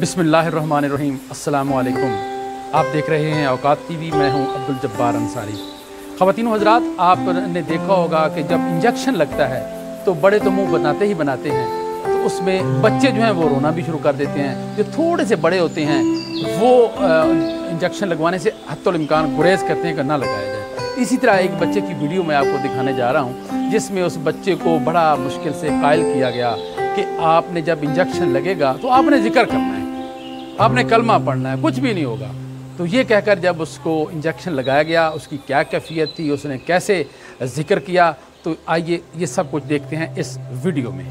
बिस्मिल्लाहिर्रहमानिर्रहीम। अस्सलामु अलैकुम। आप देख रहे हैं औकात टीवी। मैं हूं अब्दुल जब्बार अंसारी। ख़वातीन हज़रात, आपने देखा होगा कि जब इंजेक्शन लगता है तो बड़े तो मुंह बनाते ही बनाते हैं, तो उसमें बच्चे जो हैं वो रोना भी शुरू कर देते हैं। जो थोड़े से बड़े होते हैं वो इंजेक्शन लगवाने से हत्तुल इम्कान गुरेज करते हैं कि ना लगाया जाए। इसी तरह एक बच्चे की वीडियो मैं आपको दिखाने जा रहा हूँ, जिसमें उस बच्चे को बड़ा मुश्किल से कायल किया गया कि आपने जब इंजेक्शन लगेगा तो आपने जिक्र करना है, आपने कलमा पढ़ना है, कुछ भी नहीं होगा। तो ये कहकर जब उसको इंजेक्शन लगाया गया, उसकी क्या कैफियत थी, उसने कैसे जिक्र किया, तो आइए ये सब कुछ देखते हैं इस वीडियो में।